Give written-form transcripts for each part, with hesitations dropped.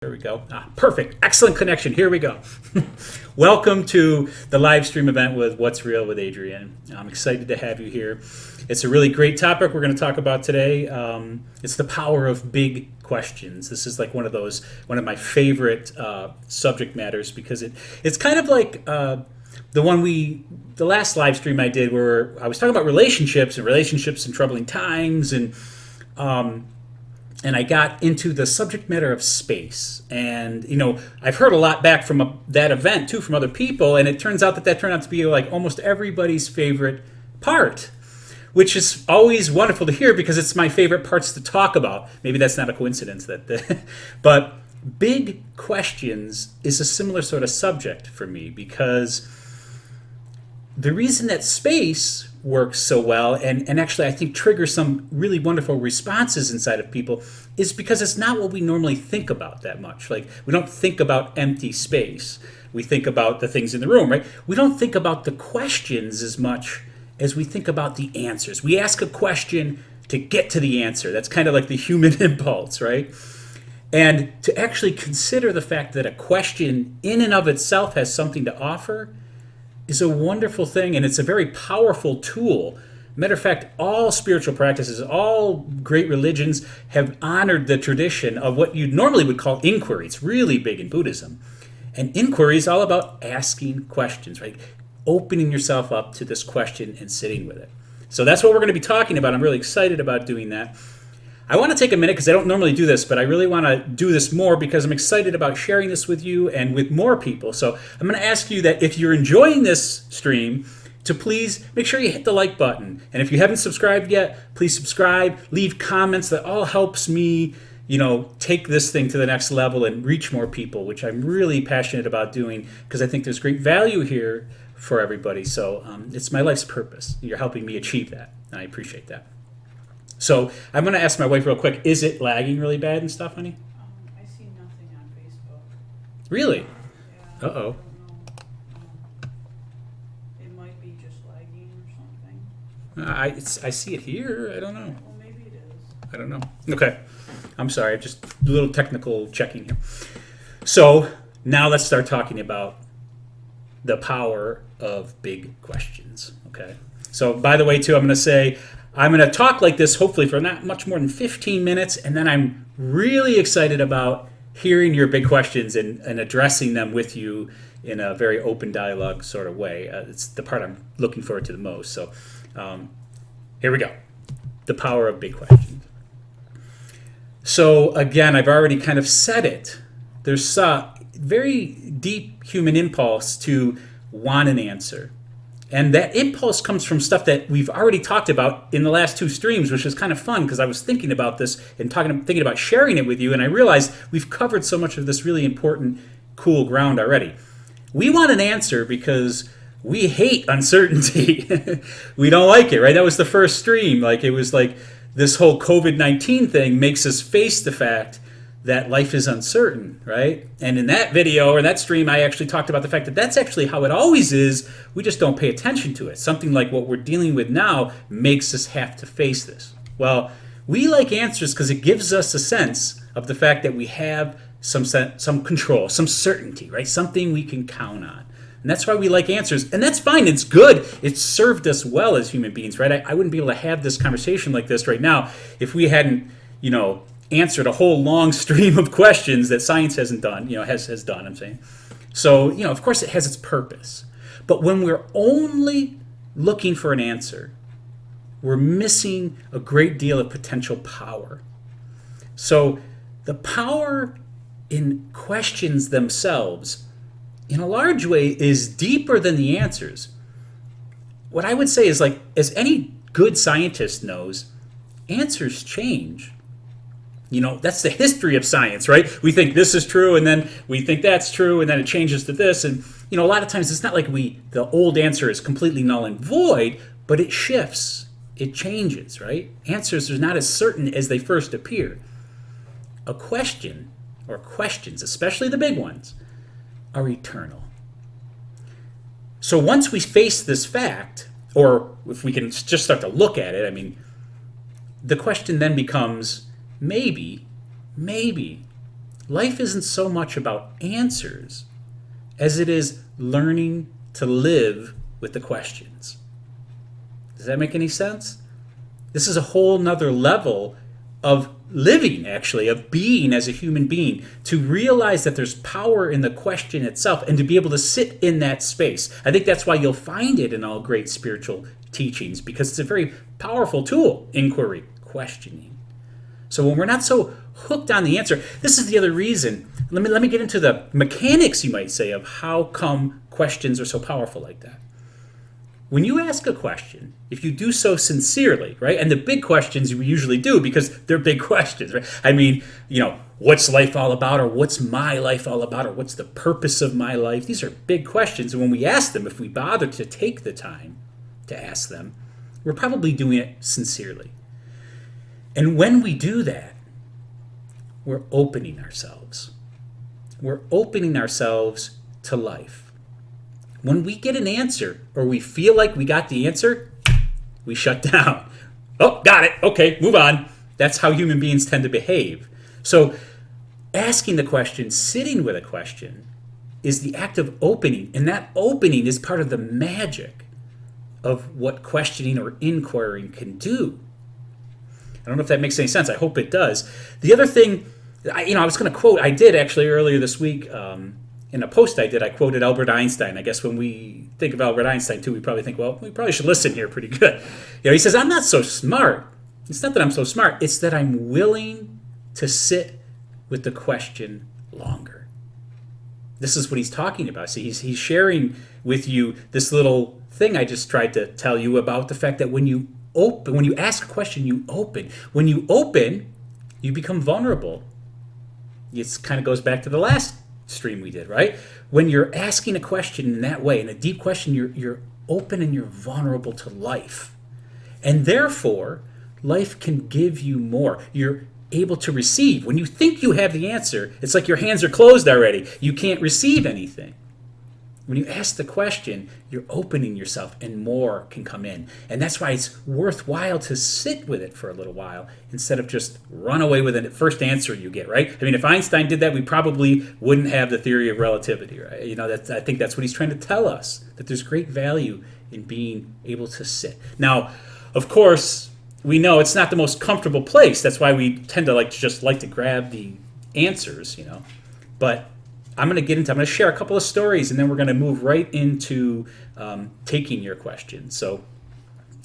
There we go. Perfect. Excellent connection. Here we go. Welcome to the live stream event with What's Real with Adrien. I'm excited to have you here. It's a really great topic we're going to talk about today. It's the power of big questions. This is like one of my favorite subject matters because it's kind of like the last live stream I did where I was talking about relationships and troubling times and I got into the subject matter of space. And, I've heard a lot back from that event, too, from other people. And it turns out that turned out to be like almost everybody's favorite part, which is always wonderful to hear because it's my favorite parts to talk about. Maybe that's not a coincidence. But big questions is a similar sort of subject for me because the reason that space works so well and actually I think triggers some really wonderful responses inside of people is because it's not what we normally think about that much. Like, we don't think about empty space. We think about the things in the room, right? We don't think about the questions as much as we think about the answers. We ask a question to get to the answer. That's kind of like the human impulse, right? And to actually consider the fact that a question in and of itself has something to offer is a wonderful thing, and it's a very powerful tool. Matter of fact, all spiritual practices, all great religions have honored the tradition of what you normally would call inquiry. It's really big in Buddhism. And inquiry is all about asking questions, right? Opening yourself up to this question and sitting with it. So that's what we're going to be talking about. I'm really excited about doing that. I want to take a minute because I don't normally do this, but I really want to do this more because I'm excited about sharing this with you and with more people. So I'm going to ask you that if you're enjoying this stream, to please make sure you hit the like button. And if you haven't subscribed yet, please subscribe, leave comments. That all helps me, take this thing to the next level and reach more people, which I'm really passionate about doing because I think there's great value here for everybody. So it's my life's purpose. You're helping me achieve that. And I appreciate that. So I'm going to ask my wife real quick, is it lagging really bad and stuff, honey? I see nothing on Facebook. Really? Yeah, Uh-oh. I don't know. It might be just lagging or something. I see it here. I don't know. Well, maybe it is. I don't know. Okay. I'm sorry. Just a little technical checking here. So now let's start talking about the power of big questions. Okay. So by the way, too, I'm going to say, I'm going to talk like this hopefully for not much more than 15 minutes, and then I'm really excited about hearing your big questions and addressing them with you in a very open dialogue sort of way. It's the part I'm looking forward to the most. So here we go. The power of big questions. So again, I've already kind of said it. There's a very deep human impulse to want an answer. And that impulse comes from stuff that we've already talked about in the last two streams, which is kind of fun because I was thinking about this and thinking about sharing it with you, and I realized we've covered so much of this really important, cool ground already. We want an answer because we hate uncertainty. We don't like it, right? That was the first stream. It was like this whole COVID-19 thing makes us face the fact that life is uncertain, right? And in that video or that stream, I actually talked about the fact that that's actually how it always is. We just don't pay attention to it. Something like what we're dealing with now makes us have to face this. Well, we like answers because it gives us a sense of the fact that we have some control, some certainty, right? Something we can count on. And that's why we like answers. And that's fine. It's good. It's served us well as human beings, right? I wouldn't be able to have this conversation like this right now if we hadn't, answered a whole long stream of questions that science hasn't done, has done, I'm saying. So, of course it has its purpose. But when we're only looking for an answer, we're missing a great deal of potential power. So the power in questions themselves, in a large way, is deeper than the answers. What I would say is, as any good scientist knows, answers change. That's the history of science, right? We think this is true, and then we think that's true, and then it changes to this. And, a lot of times it's not like the old answer is completely null and void, but it shifts. It changes, right? Answers are not as certain as they first appear. A question, or questions, especially the big ones, are eternal. So once we face this fact, or if we can just start to look at it, the question then becomes, maybe life isn't so much about answers as it is learning to live with the questions. Does that make any sense? This is a whole nother level of living, actually, of being as a human being, to realize that there's power in the question itself and to be able to sit in that space. I think that's why you'll find it in all great spiritual teachings, because it's a very powerful tool, inquiry, questioning. So when we're not so hooked on the answer, this is the other reason. Let me get into the mechanics, you might say, of how come questions are so powerful like that. When you ask a question, if you do so sincerely, right, and the big questions we usually do because they're big questions, right? I mean, what's life all about, or what's my life all about, or what's the purpose of my life? These are big questions, and when we ask them, if we bother to take the time to ask them, we're probably doing it sincerely. And when we do that, we're opening ourselves. We're opening ourselves to life. When we get an answer, or we feel like we got the answer, we shut down. Oh, got it. Okay, move on. That's how human beings tend to behave. So asking the question, sitting with a question, is the act of opening. And that opening is part of the magic of what questioning or inquiring can do. I don't know if that makes any sense. I hope it does. The other thing, I was going to quote, I did actually earlier this week, in a post I did, I quoted Albert Einstein. I guess when we think of Albert Einstein, too, we probably think, well, we probably should listen here pretty good. He says, I'm not so smart. It's not that I'm so smart. It's that I'm willing to sit with the question longer. This is what he's talking about. See, he's sharing with you this little thing I just tried to tell you about the fact that when you ask a question, you open. When you open, you become vulnerable. It kind of goes back to the last stream we did, right? When you're asking a question in that way, in a deep question, you're open and you're vulnerable to life. And therefore, life can give you more. You're able to receive. When you think you have the answer, it's like your hands are closed already. You can't receive anything. When you ask the question, you're opening yourself and more can come in. And that's why it's worthwhile to sit with it for a little while instead of just run away with the first answer you get, right? I mean, if Einstein did that, we probably wouldn't have the theory of relativity, right? I think that's what he's trying to tell us, that there's great value in being able to sit. Now, of course, we know it's not the most comfortable place. That's why we tend to like to grab the answers, But I'm going to share a couple of stories, and then we're going to move right into taking your questions. So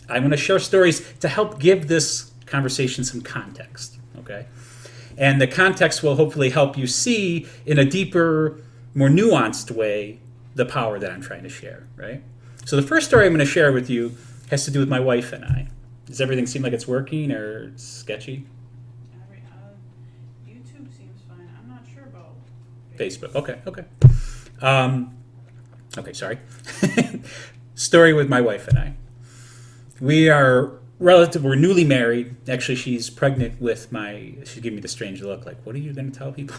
I'm going to share stories to help give this conversation some context, okay? And the context will hopefully help you see in a deeper, more nuanced way the power that I'm trying to share, right? So the first story I'm going to share with you has to do with my wife and I. Does everything seem like it's working or sketchy? YouTube seems fine. I'm not sure about Facebook. Okay. Sorry. Story with my wife and I. We're newly married. Actually, she's pregnant with she's giving me the strange look, like, what are you going to tell people?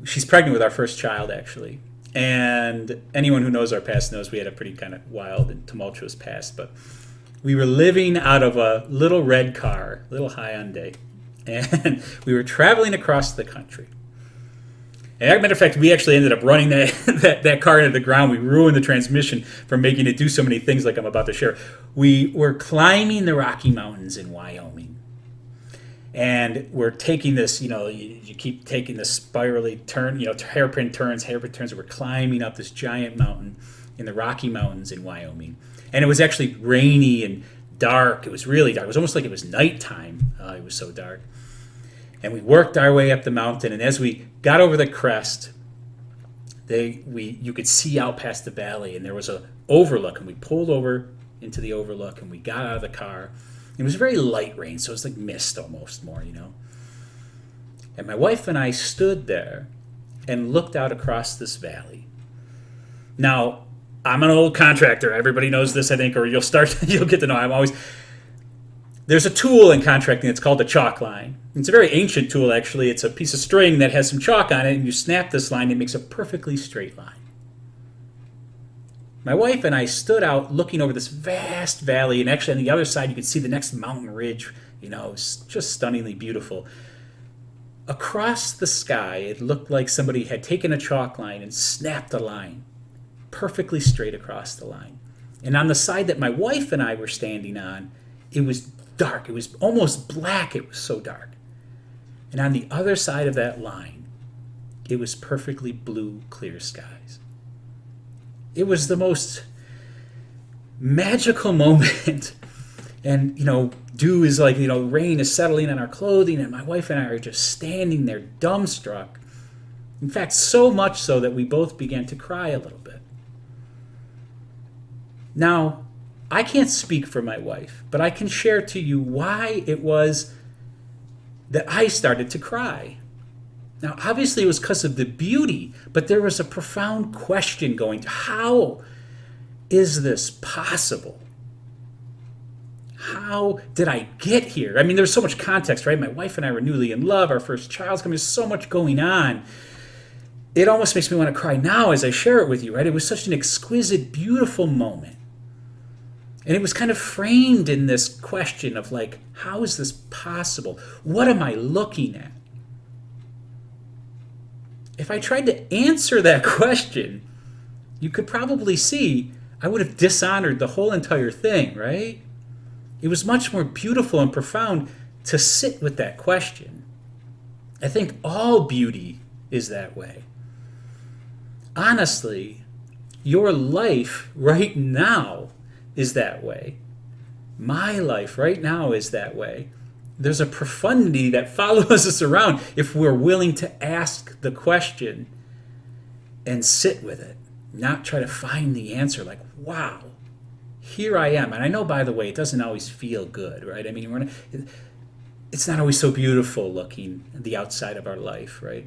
She's pregnant with our first child, actually. And anyone who knows our past knows we had a pretty kind of wild and tumultuous past. But we were living out of a little red car, little Hyundai. And we were traveling across the country. And as a matter of fact, we actually ended up running that car into the ground. We ruined the transmission from making it do so many things like I'm about to share. We were climbing the Rocky Mountains in Wyoming. And we're taking this, you keep taking this spirally turn, hairpin turns. We're climbing up this giant mountain in the Rocky Mountains in Wyoming. And it was actually rainy and dark. It was really dark. It was almost like it was nighttime. It was so dark. And we worked our way up the mountain. And as we got over the crest, you could see out past the valley. And there was an overlook. And we pulled over into the overlook. And we got out of the car. It was very light rain, so it was like mist almost more, And my wife and I stood there and looked out across this valley. Now, I'm an old contractor. Everybody knows this, I think, or you'll get to know. There's a tool in contracting that's called a chalk line. It's a very ancient tool, actually. It's a piece of string that has some chalk on it, and you snap this line, and it makes a perfectly straight line. My wife and I stood out looking over this vast valley, and actually on the other side you could see the next mountain ridge. It was just stunningly beautiful. across the sky, it looked like somebody had taken a chalk line and snapped a line perfectly straight across the line. And on the side that my wife and I were standing on, it was dark. It was almost black. It was so dark. And on the other side of that line, it was perfectly blue, clear skies. It was the most magical moment. And, dew is like, rain is settling on our clothing, and my wife and I are just standing there dumbstruck. In fact, so much so that we both began to cry a little bit. Now, I can't speak for my wife, but I can share to you why it was that I started to cry. Now, obviously it was because of the beauty, but there was a profound question going, how is this possible? How did I get here? I mean, there's so much context, right? My wife and I were newly in love. Our first child's coming. There's so much going on. It almost makes me want to cry now as I share it with you, right? It was such an exquisite, beautiful moment. And it was kind of framed in this question of like, how is this possible? What am I looking at? If I tried to answer that question, you could probably see I would have dishonored the whole entire thing, right? It was much more beautiful and profound to sit with that question. I think all beauty is that way. Honestly, your life right now is that way. My life right now is that way. There's a profundity that follows us around if we're willing to ask the question and sit with it, not try to find the answer like, wow, here I am. And I know, by the way, it doesn't always feel good, right? I mean, it's not always so beautiful looking at the outside of our life, right?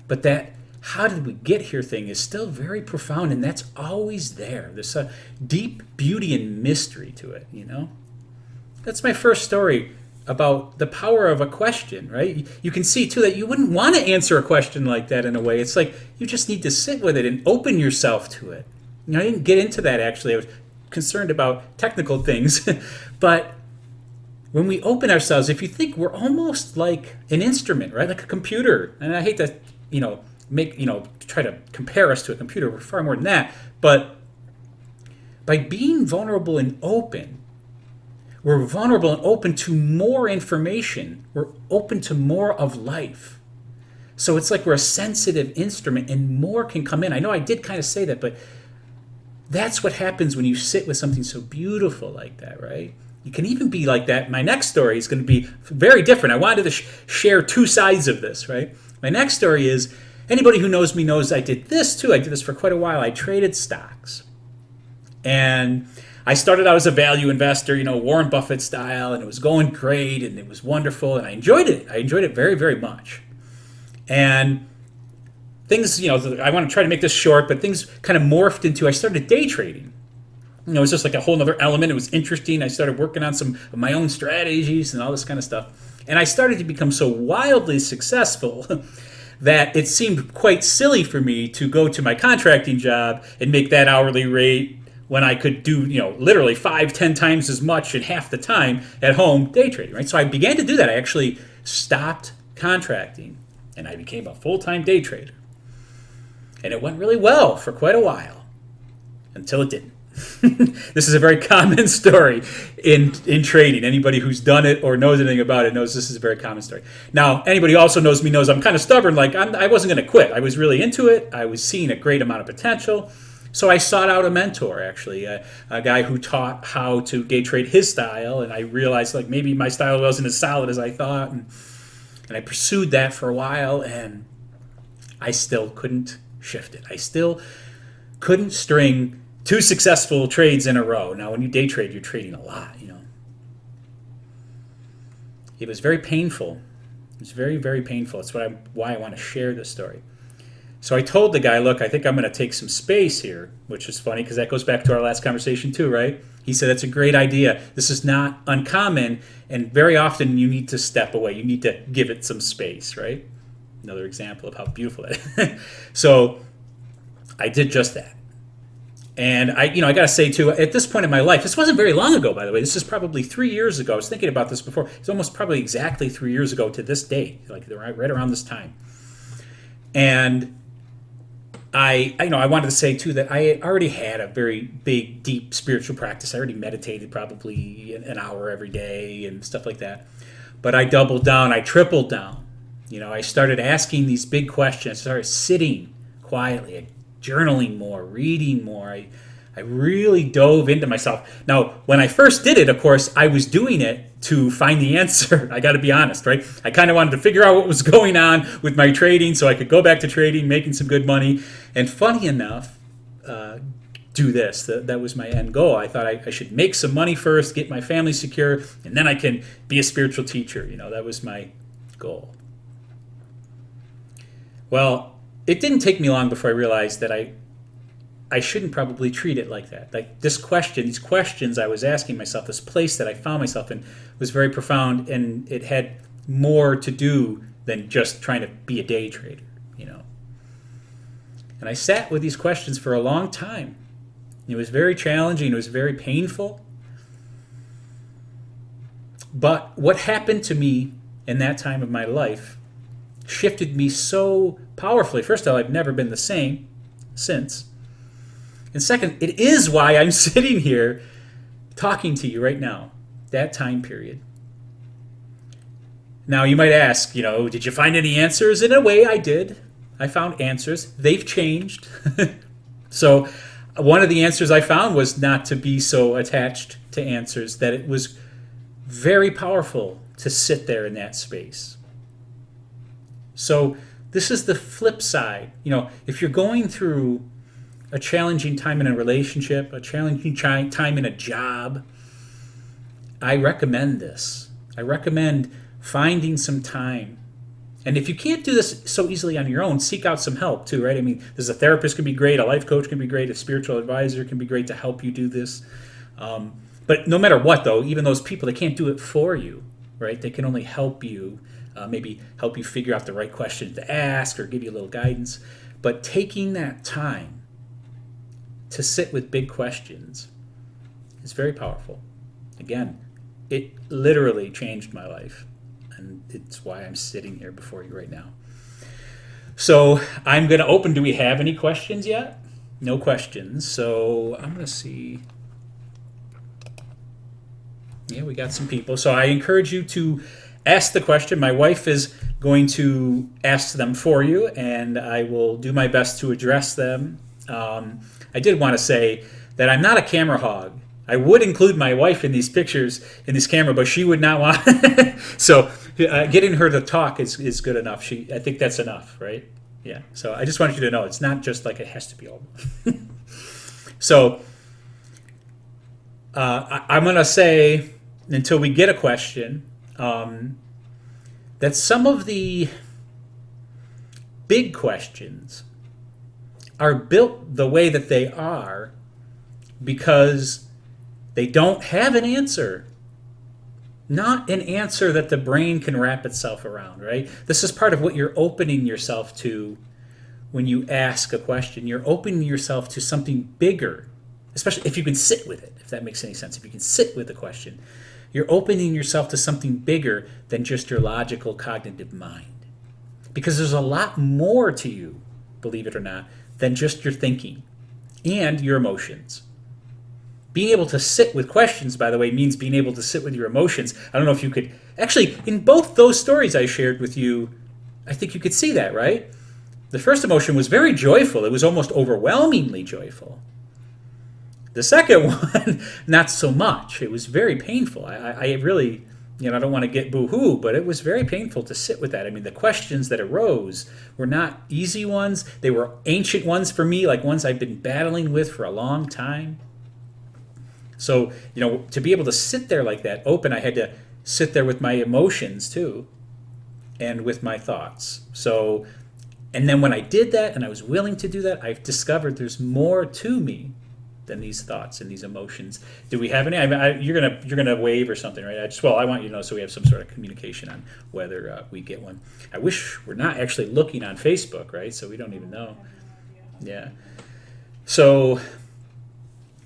But that how did we get here thing is still very profound, and that's always there. There's a deep beauty and mystery to it, That's my first story about the power of a question, right? You can see, too, that you wouldn't want to answer a question like that in a way. It's like you just need to sit with it and open yourself to it. I didn't get into that, actually. I was concerned about technical things. But when we open ourselves, if you think we're almost like an instrument, right? Like a computer. And I hate to, try to compare us to a computer. We're far more than that. But by being vulnerable and open, we're vulnerable and open to more information. We're open to more of life. So it's like we're a sensitive instrument and more can come in. I know I did kind of say that, but that's what happens when you sit with something so beautiful like that, right? You can even be like that. My next story is going to be very different. I wanted to share two sides of this, right? My next story is, anybody who knows me knows I did this too. I did this for quite a while. I traded stocks. And I started out as a value investor, Warren Buffett style, and it was going great, and it was wonderful, and I enjoyed it. I enjoyed it very, very much. And things, I want to try to make this short, but things kind of morphed into, I started day trading. It was just like a whole other element. It was interesting. I started working on some of my own strategies and all this kind of stuff. And I started to become so wildly successful that it seemed quite silly for me to go to my contracting job and make that hourly rate when I could do, literally 5-10 times as much in half the time at home day trading, right? So I began to do that. I actually stopped contracting and I became a full-time day trader. And it went really well for quite a while until it didn't. This is a very common story in trading. Anybody who's done it or knows anything about it knows this is a very common story. Now, anybody who also knows me knows I'm kind of stubborn. I wasn't going to quit. I was really into it. I was seeing a great amount of potential. So I sought out a mentor, actually, a guy who taught how to day trade his style, and I realized maybe my style wasn't as solid as I thought, and I pursued that for a while, and I still couldn't shift it. I still couldn't string 2 successful trades in a row. Now, when you day trade, you're trading a lot, It was very painful. It was very, very painful. That's why I want to share this story. So I told the guy, look, I think I'm going to take some space here, which is funny because that goes back to our last conversation too, right? He said, that's a great idea. This is not uncommon, and very often you need to step away. You need to give it some space, right? Another example of how beautiful that is. So I did just that. And I got to say too, at this point in my life, this wasn't very long ago, by the way. This is probably 3 years ago. I was thinking about this before. It's almost probably exactly 3 years ago to this date, like right around this time. And I wanted to say too that I already had a very big, deep spiritual practice. I already meditated probably an hour every day and stuff like that. But I doubled down. I tripled down. I started asking these big questions. I started sitting quietly, journaling more, reading more. I really dove into myself. Now, when I first did it, of course, I was doing it to find the answer. I got to be honest, right? I kind of wanted to figure out what was going on with my trading so I could go back to trading, making some good money. And funny enough, do this. That was my end goal. I thought I should make some money first, get my family secure, and then I can be a spiritual teacher. That was my goal. Well, it didn't take me long before I realized that I shouldn't probably treat it like that. Like these questions I was asking myself, this place that I found myself in was very profound, and it had more to do than just trying to be a day trader, And I sat with these questions for a long time. It was very challenging. It was very painful. But what happened to me in that time of my life shifted me so powerfully. First of all, I've never been the same since. And second, it is why I'm sitting here talking to you right now, that time period. Now, you might ask, did you find any answers? In a way, I did. I found answers. They've changed. So one of the answers I found was not to be so attached to answers, that it was very powerful to sit there in that space. So this is the flip side. If you're going through a challenging time in a relationship, a challenging time in a job, I recommend this. I recommend finding some time. And if you can't do this so easily on your own, seek out some help too, right? I mean, there's a therapist can be great, a life coach can be great, a spiritual advisor can be great to help you do this. But no matter what, though, even those people, they can't do it for you, right? They can only help you, maybe help you figure out the right question to ask or give you a little guidance. But taking that time to sit with big questions is very powerful. Again, it literally changed my life. And it's why I'm sitting here before you right now. So I'm going to open. Do we have any questions yet? No questions. So I'm going to see. Yeah, we got some people. So I encourage you to ask the question. My wife is going to ask them for you, and I will do my best to address them. I did want to say that I'm not a camera hog. I would include my wife in these pictures, in this camera, but she would not want. So getting her to talk is good enough. I think that's enough, right? Yeah. So I just wanted you to know it's not just like it has to be all. So I'm going to say, until we get a question, that some of the big questions are built the way that they are because they don't have an answer. Not an answer that the brain can wrap itself around, right? This is part of what you're opening yourself to when you ask a question. You're opening yourself to something bigger, especially if you can sit with it, if that makes any sense. If you can sit with the question, you're opening yourself to something bigger than just your logical cognitive mind. Because there's a lot more to you, believe it or not, than just your thinking and your emotions. Being able to sit with questions, by the way, means being able to sit with your emotions. I don't know if you could... Actually, in both those stories I shared with you, I think you could see that, right? The first emotion was very joyful. It was almost overwhelmingly joyful. The second one, not so much. It was very painful. I really, I don't want to get boo-hoo, but it was very painful to sit with that. I mean, the questions that arose were not easy ones. They were ancient ones for me, like ones I've been battling with for a long time. So, to be able to sit there like that, open, I had to sit there with my emotions too, and with my thoughts. So, and then when I did that, and I was willing to do that, I've discovered there's more to me than these thoughts and these emotions. Do we have any? You're gonna wave or something, right? I want you to know so we have some sort of communication on whether we get one. I wish we're not actually looking on Facebook, right? So we don't even know. Yeah. So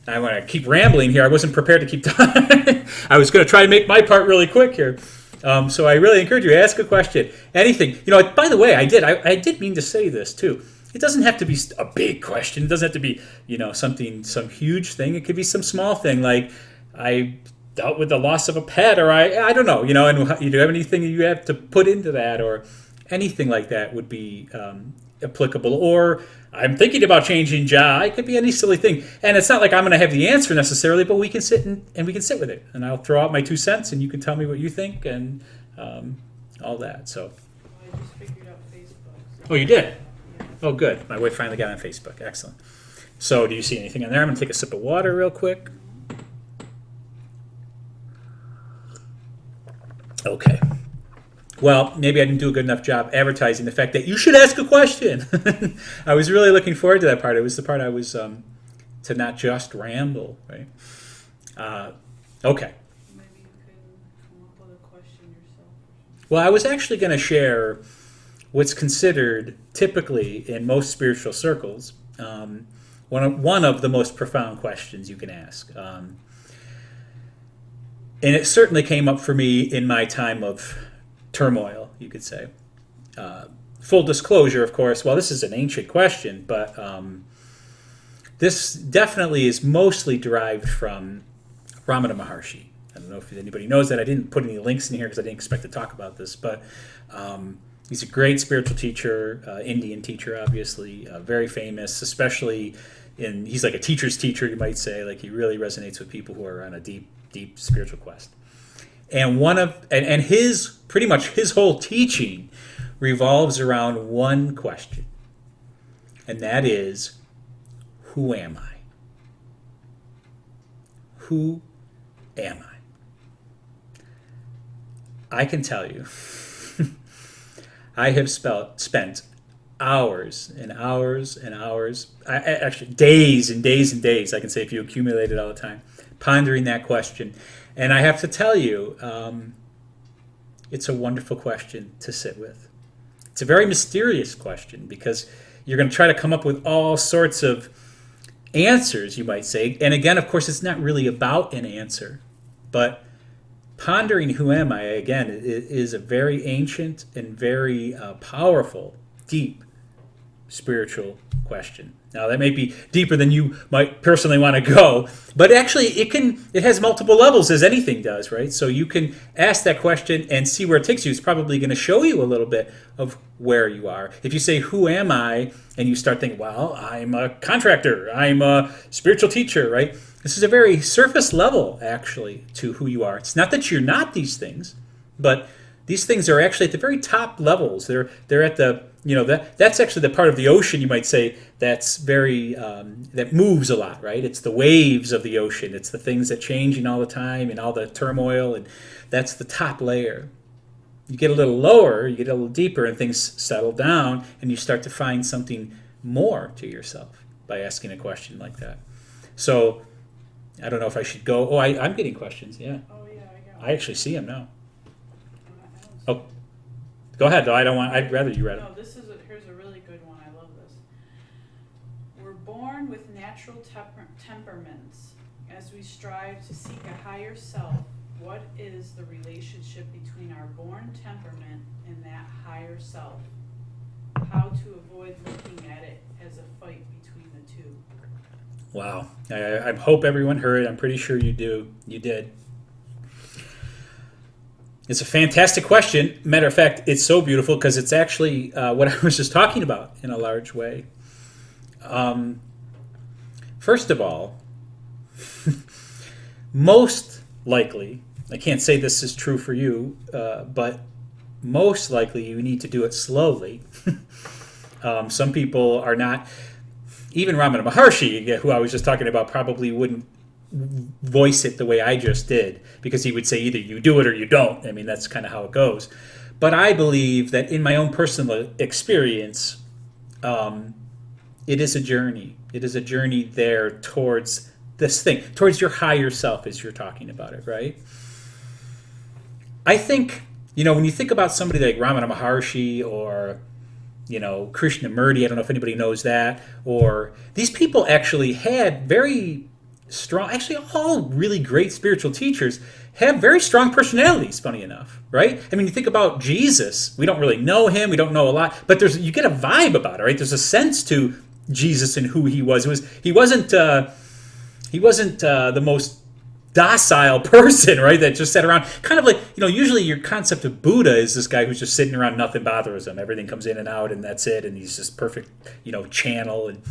I want to keep rambling here. I wasn't prepared to keep talking. I was going to try to make my part really quick here. So I really encourage you to ask a question. Anything. By the way, I did mean to say this too. It doesn't have to be a big question. It doesn't have to be, some huge thing. It could be some small thing like I dealt with the loss of a pet, or I don't know, and you do have anything you have to put into that, or anything like that would be applicable. Or I'm thinking about changing job. It could be any silly thing, and it's not like I'm going to have the answer necessarily, but we can sit and we can sit with it, and I'll throw out my 2 cents, and you can tell me what you think, and all that. So. I just figured out Facebook. So Oh, you did? yeah. Oh, good. My wife finally got on Facebook. Excellent. So, do you see anything on there? I'm going to take a sip of water real quick. Okay. Well, maybe I didn't do a good enough job advertising the fact that you should ask a question. I was really looking forward to that part. It was the part I was to not just ramble, right? Okay. Maybe you can come up with a question yourself. Well, I was actually going to share what's considered typically in most spiritual circles one of the most profound questions you can ask. And it certainly came up for me in my time of turmoil, you could say. Full disclosure, of course, well, this is an ancient question, but this definitely is mostly derived from Ramana Maharshi. I don't know if anybody knows that. I didn't put any links in here because I didn't expect to talk about this, but he's a great spiritual teacher, Indian teacher, obviously, very famous, especially he's like a teacher's teacher, you might say. Like, he really resonates with people who are on a deep spiritual quest. And his pretty much his whole teaching revolves around one question, and that is, who am I? Who am I? I can tell you, I have spent hours and hours and hours, actually days and days and days, I can say, if you accumulate it all the time, pondering that question. And I have to tell you, it's a wonderful question to sit with. It's a very mysterious question because you're going to try to come up with all sorts of answers, you might say. And again, of course, it's not really about an answer. But pondering who am I, again, is a very ancient and very powerful, deep spiritual question. Now, that may be deeper than you might personally want to go, but actually it has multiple levels, as anything does, right? So you can ask that question and see where it takes you. It's probably going to show you a little bit of where you are. If you say, who am I? And you start thinking, well, I'm a contractor, I'm a spiritual teacher, right? This is a very surface level, actually, to who you are. It's not that you're not these things, but these things are actually at the very top levels. They're at the, that's actually the part of the ocean, you might say, that's very, that moves a lot, right? It's the waves of the ocean. It's the things that changing all the time and all the turmoil, and that's the top layer. You get a little lower, you get a little deeper, and things settle down, and you start to find something more to yourself by asking a question like that. So, I don't know if I should go. Oh, I'm getting questions, yeah. Oh, yeah, I got I actually see them now. I Oh, go ahead, though. I'd rather you read them. No, here's a really good one. I love this. We're born with natural temperaments. As we strive to seek a higher self, what is the relationship between our born temperament and that higher self? How to avoid looking at it as a fight between the two? Wow. I hope everyone heard. I'm pretty sure you do. You did. It's a fantastic question. Matter of fact, it's so beautiful because it's actually what I was just talking about in a large way. First of all, most likely, I can't say this is true for you, but most likely you need to do it slowly. Some people are not, even Ramana Maharshi, who I was just talking about, probably wouldn't voice it the way I just did, because he would say either you do it or you don't. I mean, that's kind of how it goes. But I believe that in my own personal experience, it is a journey. It is a journey there towards this thing, towards your higher self, as you're talking about it, right? I think, when you think about somebody like Ramana Maharshi or, Krishnamurti, I don't know if anybody knows that, or these people actually had very strong, actually all really great spiritual teachers have very strong personalities, funny enough, right? I mean, you think about Jesus, we don't really know him, we don't know a lot, but you get a vibe about it, right? There's a sense to Jesus and who he was. He wasn't the most docile person, right? That just sat around, kind of like, usually your concept of Buddha is this guy who's just sitting around, nothing bothers him, everything comes in and out, and that's it, and he's just perfect, channel. And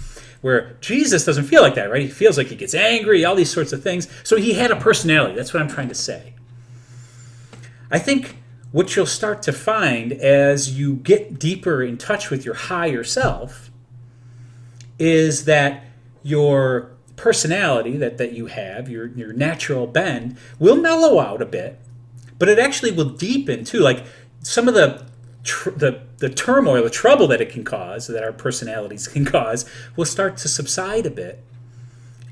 where Jesus doesn't feel like that, right? He feels like he gets angry, all these sorts of things. So he had a personality. That's what I'm trying to say. I think what you'll start to find as you get deeper in touch with your higher self is that your personality that you have, your natural bend, will mellow out a bit, but it actually will deepen too. Like some of the turmoil, the trouble that it can cause, that our personalities can cause, will start to subside a bit.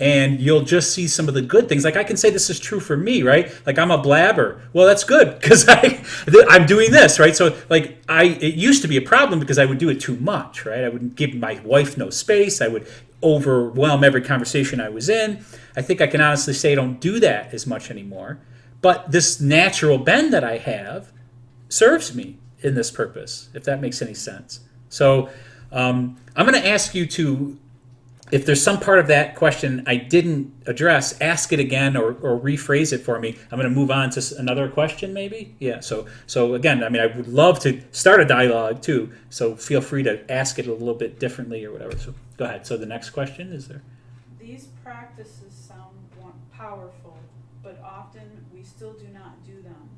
And you'll just see some of the good things. Like I can say this is true for me, right? Like I'm a blabber. Well, that's good because I'm doing this, right? So like it used to be a problem because I would do it too much, right? I would give my wife no space. I would overwhelm every conversation I was in. I think I can honestly say I don't do that as much anymore. But this natural bend that I have serves me in this purpose, if that makes any sense. So I'm going to ask you to, if there's some part of that question I didn't address, ask it again or rephrase it for me. I'm going to move on to another question maybe. Yeah, so again, I mean, I would love to start a dialogue too, so feel free to ask it a little bit differently or whatever. So go ahead. So the next question is there. These practices sound powerful, but often we still do not do them.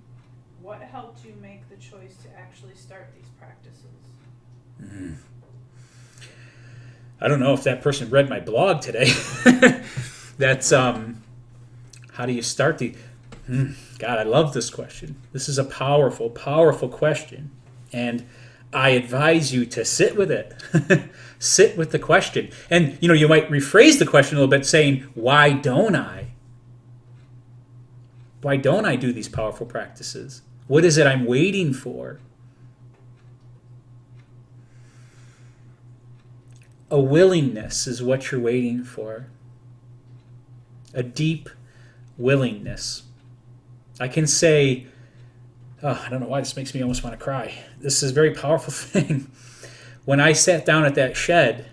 What helped you make the choice to actually start these practices? I don't know if that person read my blog today. That's how do you start the God, I love this question. This is a powerful, powerful question. And I advise you to sit with it. Sit with the question. And you might rephrase the question a little bit saying, why don't I? Why don't I do these powerful practices? What is it I'm waiting for? A willingness is what you're waiting for. A deep willingness. I can say, I don't know why this makes me almost want to cry. This is a very powerful thing. When I sat down at that shed,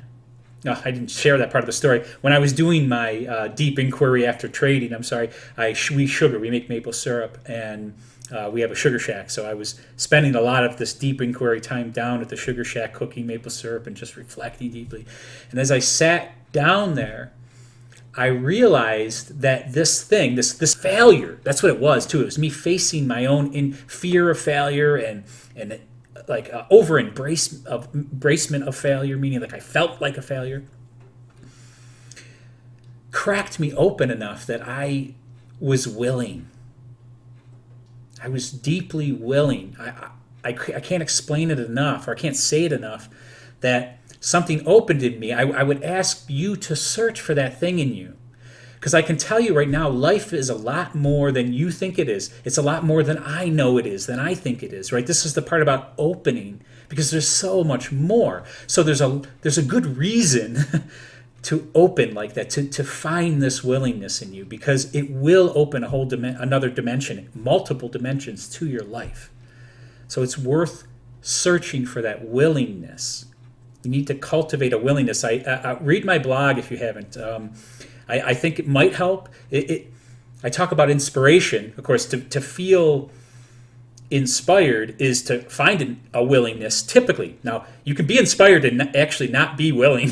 I didn't share that part of the story. When I was doing my deep inquiry after trading, we make maple syrup, and we have a sugar shack. So I was spending a lot of this deep inquiry time down at the sugar shack cooking maple syrup and just reflecting deeply. And as I sat down there, I realized that this thing, this failure, that's what it was too. It was me facing my own fear of failure and like embracement of failure, meaning like I felt like a failure, cracked me open enough that I was willing. I was deeply willing. I can't explain it enough, or I can't say it enough, that something opened in me. I would ask you to search for that thing in you. Because I can tell you right now, life is a lot more than you think it is. It's a lot more than I know it is, than I think it is, right? This is the part about opening, because there's so much more. So there's a good reason to open like that, to find this willingness in you, because it will open another dimension, multiple dimensions to your life. So it's worth searching for that willingness. You need to cultivate a willingness. I read my blog if you haven't. I think it might help. I talk about inspiration. Of course, to feel inspired is to find a willingness, typically. Now, you can be inspired and actually not be willing,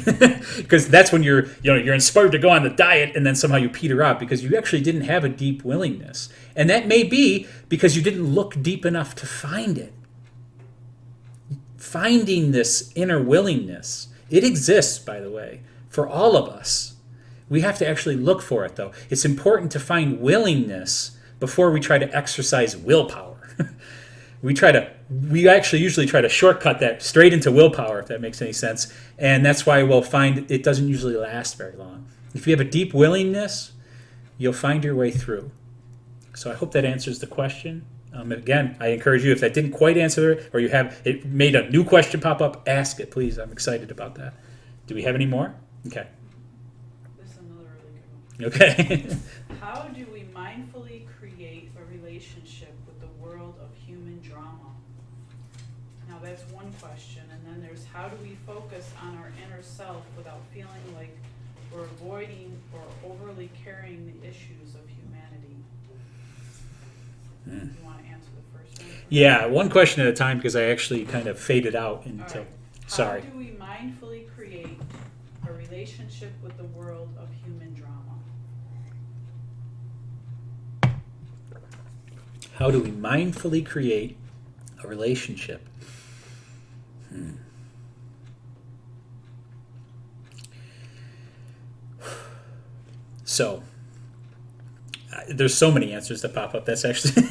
because that's when you're inspired to go on the diet and then somehow you peter out because you actually didn't have a deep willingness. And that may be because you didn't look deep enough to find it. Finding this inner willingness, it exists, by the way, for all of us. We have to actually look for it, though. It's important to find willingness before we try to exercise willpower. We actually usually try to shortcut that straight into willpower, if that makes any sense. And that's why we'll find it doesn't usually last very long. If you have a deep willingness, you'll find your way through. So I hope that answers the question. Again, I encourage you, if that didn't quite answer it, or you have it made a new question pop up, ask it, please. I'm excited about that. Do we have any more? Okay. This is another really good one. Okay. How do we mindfully create a relationship with the world of human drama? Now that's one question, and then there's how do we focus on our inner self without feeling like we're avoiding or overly carrying the issues of humanity? You want to answer the first one? Yeah, one question at a time because I actually kind of faded out All until. right. Sorry. How do we mindfully create a relationship with the world of human drama? How do we mindfully create a relationship? So, there's so many answers that pop up. That's actually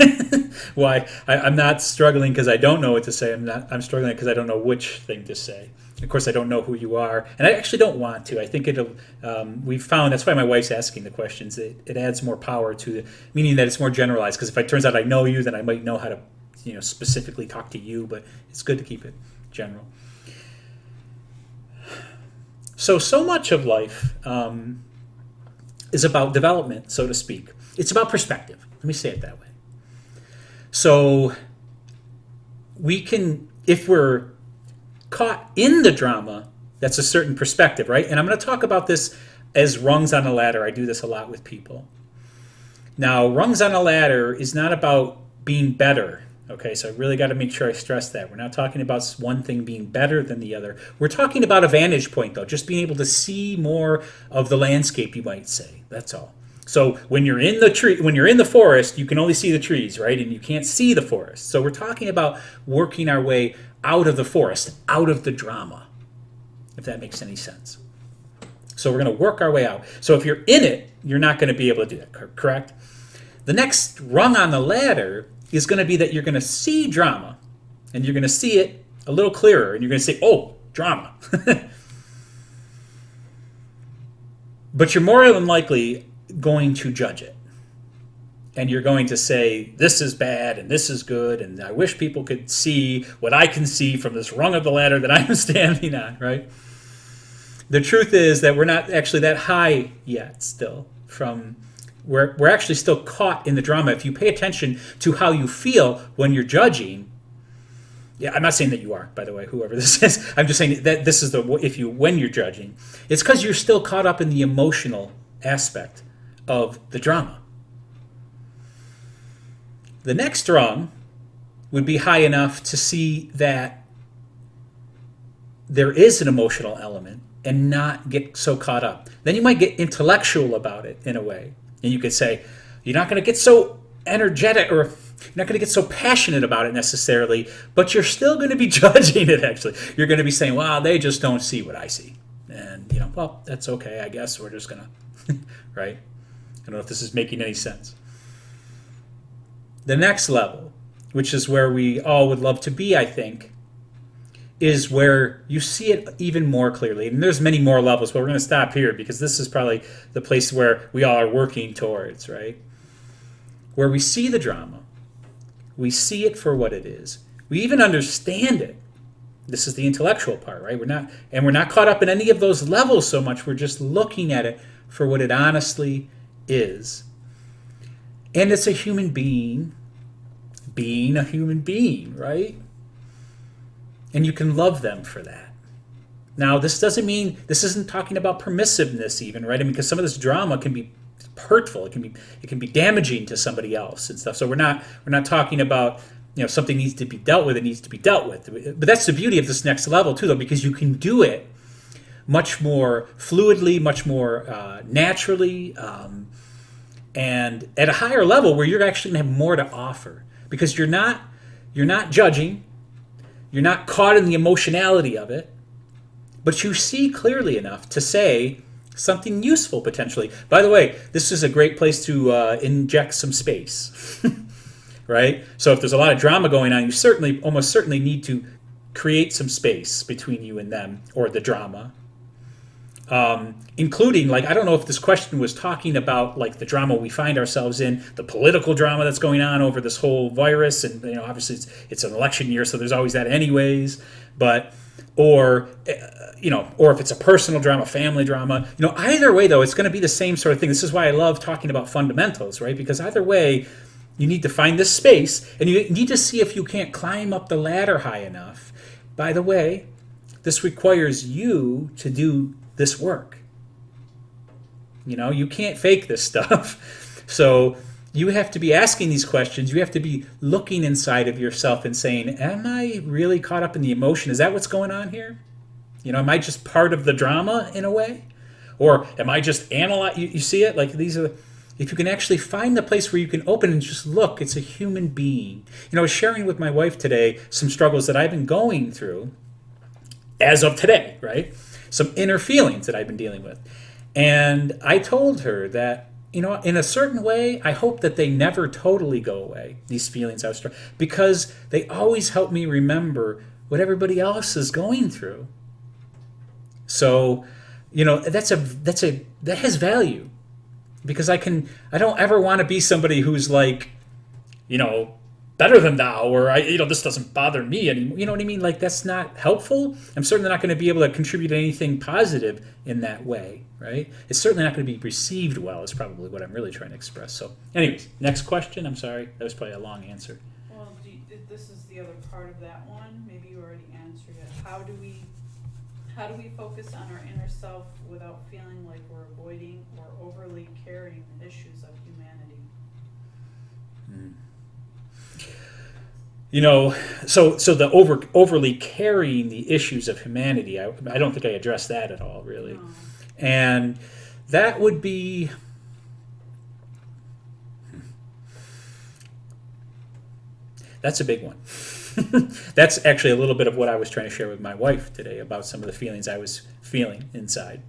why I'm not struggling because I don't know what to say. I'm struggling because I don't know which thing to say. Of course, I don't know who you are, and I actually don't want to. I think it'll. We've found that's why my wife's asking the questions. It adds more power to the meaning that it's more generalized. Because if it turns out I know you, then I might know how to, specifically talk to you. But it's good to keep it general. So much of life is about development, so to speak. It's about perspective. Let me say it that way. So we can, if we're caught in the drama, that's a certain perspective, right? And I'm going to talk about this as rungs on a ladder. I do this a lot with people. Now, rungs on a ladder is not about being better. Okay, so I really got to make sure I stress that. We're not talking about one thing being better than the other. We're talking about a vantage point, though, just being able to see more of the landscape, you might say. That's all. So when you're in the forest, you can only see the trees, right? And you can't see the forest. So we're talking about working our way out of the forest, out of the drama, if that makes any sense. So we're going to work our way out. So if you're in it, you're not going to be able to do that, correct? The next rung on the ladder is going to be that you're going to see drama, and you're going to see it a little clearer, and you're going to say, oh, drama. But you're more than likely going to judge it. And you're going to say, this is bad, and this is good, and I wish people could see what I can see from this rung of the ladder that I'm standing on, right? The truth is that we're not actually that high yet still from... We're actually still caught in the drama. If you pay attention to how you feel when you're judging, yeah, I'm not saying that you are, by the way, whoever this is. I'm just saying that this is when you're judging, it's because you're still caught up in the emotional aspect of the drama. The next rung would be high enough to see that there is an emotional element and not get so caught up. Then you might get intellectual about it in a way. And you could say, you're not going to get so energetic or you're not going to get so passionate about it necessarily, but you're still going to be judging it, actually. You're going to be saying, wow, they just don't see what I see. And, well, that's okay, I guess. We're just going to, right? I don't know if this is making any sense. The next level, which is where we all would love to be, I think, is where you see it even more clearly. And there's many more levels, but we're going to stop here because this is probably the place where we all are working towards, right? Where we see the drama. We see it for what it is. We even understand it. This is the intellectual part, right? We're not caught up in any of those levels so much. We're just looking at it for what it honestly is. And it's a human being being a human being, right? And you can love them for that. Now, this isn't talking about permissiveness even, right? I mean, because some of this drama can be hurtful. It can be damaging to somebody else and stuff. So we're not talking about, something needs to be dealt with. It needs to be dealt with. But that's the beauty of this next level too, though, because you can do it much more fluidly, much more naturally, and at a higher level where you're actually going to have more to offer because you're not judging. You're not caught in the emotionality of it, but you see clearly enough to say something useful potentially. By the way, this is a great place to inject some space, right? So if there's a lot of drama going on, you almost certainly need to create some space between you and them or the drama. Including, I don't know if this question was talking about, the drama we find ourselves in, the political drama that's going on over this whole virus, and, obviously it's an election year, so there's always that anyways, but or or if it's a personal drama, family drama, either way though, it's going to be the same sort of thing. This is why I love talking about fundamentals, right? Because either way, you need to find this space, and you need to see if you can't climb up the ladder high enough. By the way, this requires you to do this work. You can't fake this stuff. So you have to be asking these questions. You have to be looking inside of yourself and saying, am I really caught up in the emotion? Is that what's going on here? Am I just part of the drama in a way? Or am I just analyzing? You see it? Like if you can actually find the place where you can open and just look, it's a human being. I was sharing with my wife today some struggles that I've been going through as of today, right? Some inner feelings that I've been dealing with. And I told her that, in a certain way, I hope that they never totally go away, these feelings I was struggling, because they always help me remember what everybody else is going through. So, that has value, because I don't ever want to be somebody who's like, better than thou, or this doesn't bother me anymore. You know what I mean? Like, that's not helpful. I'm certainly not going to be able to contribute anything positive in that way, right? It's certainly not going to be received well, is probably what I'm really trying to express. So, anyways, next question. I'm sorry, that was probably a long answer. Well, this is the other part of that one. Maybe you already answered it. How do we focus on our inner self without feeling like we're avoiding or overly carrying the issues of humanity? So the overly carrying the issues of humanity, I don't think I addressed that at all, really. No. And that would be, that's a big one. That's actually a little bit of what I was trying to share with my wife today about some of the feelings I was feeling inside.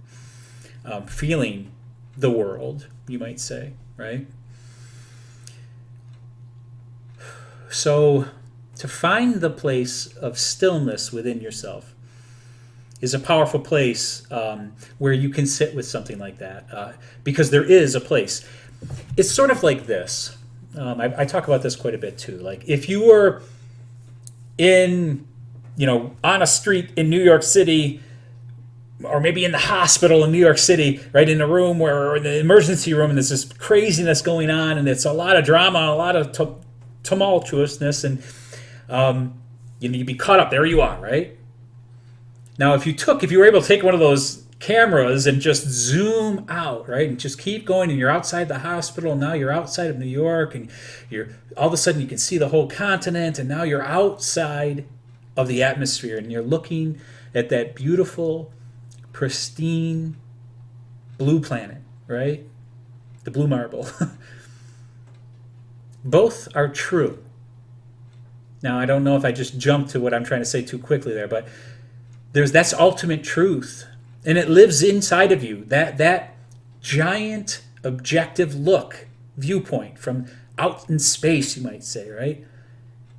Feeling the world, you might say, right? So to find the place of stillness within yourself is a powerful place where you can sit with something like that, because there is a place. It's sort of like this. I talk about this quite a bit too. Like if you were on a street in New York City, or maybe in the hospital in New York City, right, in a room or in the emergency room, and there's this craziness going on, and it's a lot of drama, a lot of tumultuousness, and you'd be caught up. There you are, right? Now, if you were able to take one of those cameras and just zoom out, right, and just keep going, and you're outside the hospital, now you're outside of New York, and you're all of a sudden you can see the whole continent, and now you're outside of the atmosphere, and you're looking at that beautiful, pristine blue planet, right? The blue marble. Both are true. Now, I don't know if I just jumped to what I'm trying to say too quickly there, but that's ultimate truth, and it lives inside of you. That giant objective viewpoint from out in space, you might say, right,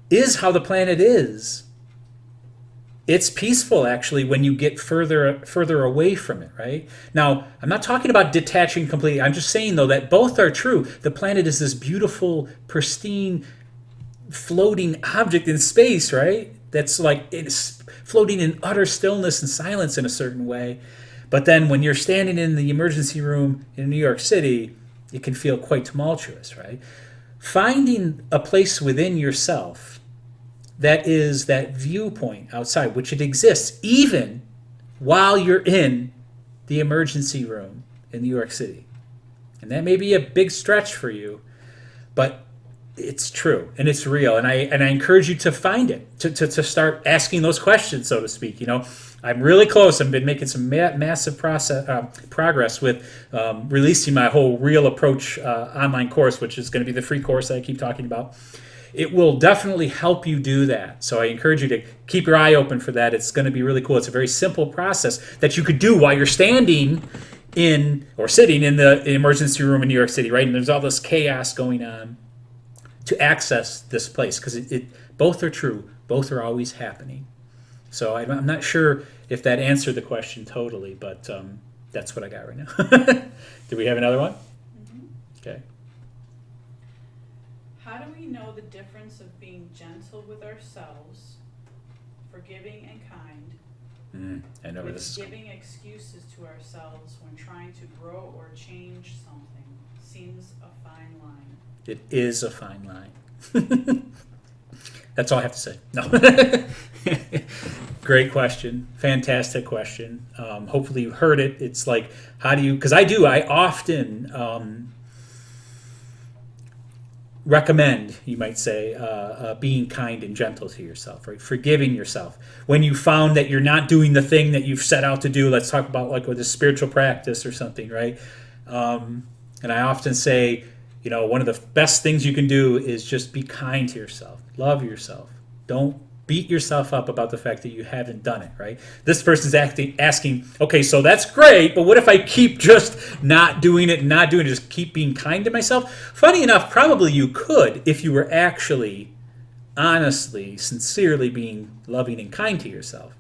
is how the planet is. It's peaceful, actually, when you get further away from it, right? Now, I'm not talking about detaching completely. I'm just saying, though, that both are true. The planet is this beautiful, pristine, floating object in space, right? That's like it's floating in utter stillness and silence in a certain way. But then when you're standing in the emergency room in New York City, it can feel quite tumultuous, right? Finding a place within yourself that is that viewpoint outside, which it exists even while you're in the emergency room in New York City. And that may be a big stretch for you, but it's true and it's real. And I encourage you to find it, to start asking those questions, so to speak. I'm really close. I've been making some massive progress with releasing my whole Real Approach online course, which is going to be the free course that I keep talking about. It will definitely help you do that. So I encourage you to keep your eye open for that. It's going to be really cool. It's a very simple process that you could do while you're standing in or sitting in the emergency room in New York City, right? And there's all this chaos going on, to access this place, because both are true. Both are always happening. So I'm not sure if that answered the question totally, but that's what I got right now. Do we have another one? Mm-hmm. Okay. How do we know the difference of being gentle with ourselves, forgiving and kind, I know where this With is going. giving excuses to ourselves when trying to grow or change something seems a fine line. It is a fine line. That's all I have to say. No. Great question. Fantastic question. Hopefully you heard it. It's like, how do you, because I often recommend, you might say, being kind and gentle to yourself, right? Forgiving yourself. When you found that you're not doing the thing that you've set out to do, let's talk about like with a spiritual practice or something, right? And I often say, one of the best things you can do is just be kind to yourself. Love yourself. Don't beat yourself up about the fact that you haven't done it, right? This person's asking, okay, so that's great, but what if I keep just not doing it, just keep being kind to myself? Funny enough, probably you could if you were actually, honestly, sincerely being loving and kind to yourself.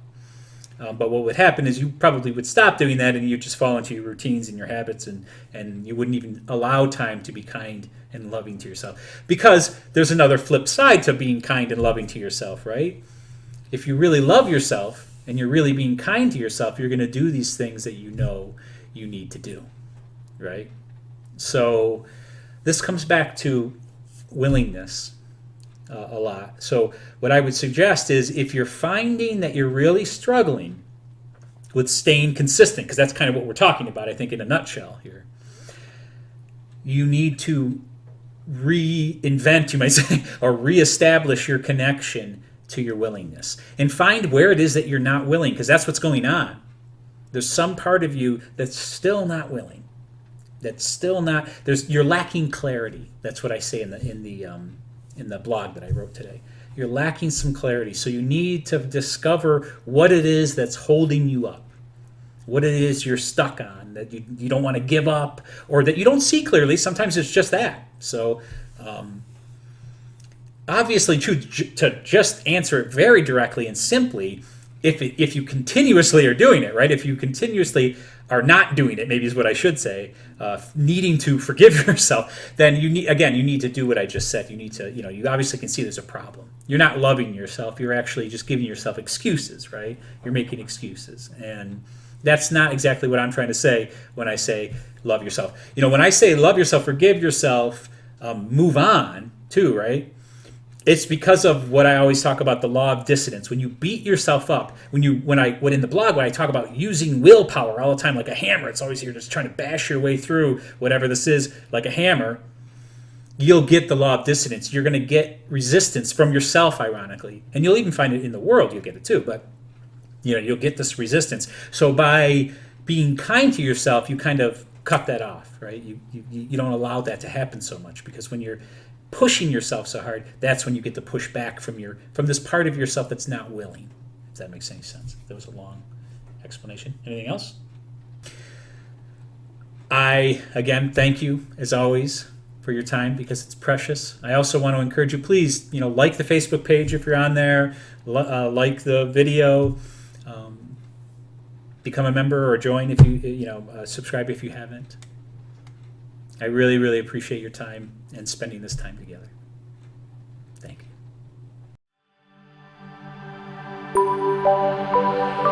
But what would happen is you probably would stop doing that and you'd just fall into your routines and your habits and you wouldn't even allow time to be kind and loving to yourself. Because there's another flip side to being kind and loving to yourself, right? If you really love yourself and you're really being kind to yourself, you're going to do these things that you know you need to do, right? So this comes back to willingness. A lot. So what I would suggest is if you're finding that you're really struggling with staying consistent, because that's kind of what we're talking about, I think, in a nutshell here, you need to reinvent, you might say, or reestablish your connection to your willingness and find where it is that you're not willing, because that's what's going on. There's some part of you that's still not willing. That's still not, you're lacking clarity. That's what I say in the blog that I wrote today. You're lacking some clarity. So you need to discover what it is that's holding you up, what it is you're stuck on, that you don't want to give up or that you don't see clearly. Sometimes it's just that. So obviously, to just answer it very directly and simply, if you continuously are doing it, right? If you continuously are not doing it, maybe is what I should say, needing to forgive yourself, then you need to do what I just said. You need to, you obviously can see there's a problem. You're not loving yourself. You're actually just giving yourself excuses, right? You're making excuses. And that's not exactly what I'm trying to say when I say love yourself. When I say love yourself, forgive yourself, move on too, right? It's because of what I always talk about, the law of dissonance. When you beat yourself up, when in the blog, when I talk about using willpower all the time like a hammer, it's always you're just trying to bash your way through whatever this is like a hammer, you'll get the law of dissonance. You're going to get resistance from yourself, ironically. And you'll even find it in the world, you'll get it too. But you'll get this resistance. So by being kind to yourself, you kind of cut that off, right? You don't allow that to happen so much, because when you're pushing yourself so hard, that's when you get the pushback from this part of yourself that's not willing. If that makes any sense. That was a long explanation. Anything else? I, again, thank you, as always, for your time, because it's precious. I also want to encourage you, please, like the Facebook page if you're on there, like the video, become a member or join if you subscribe if you haven't. I really, really appreciate your time and spending this time together. Thank you.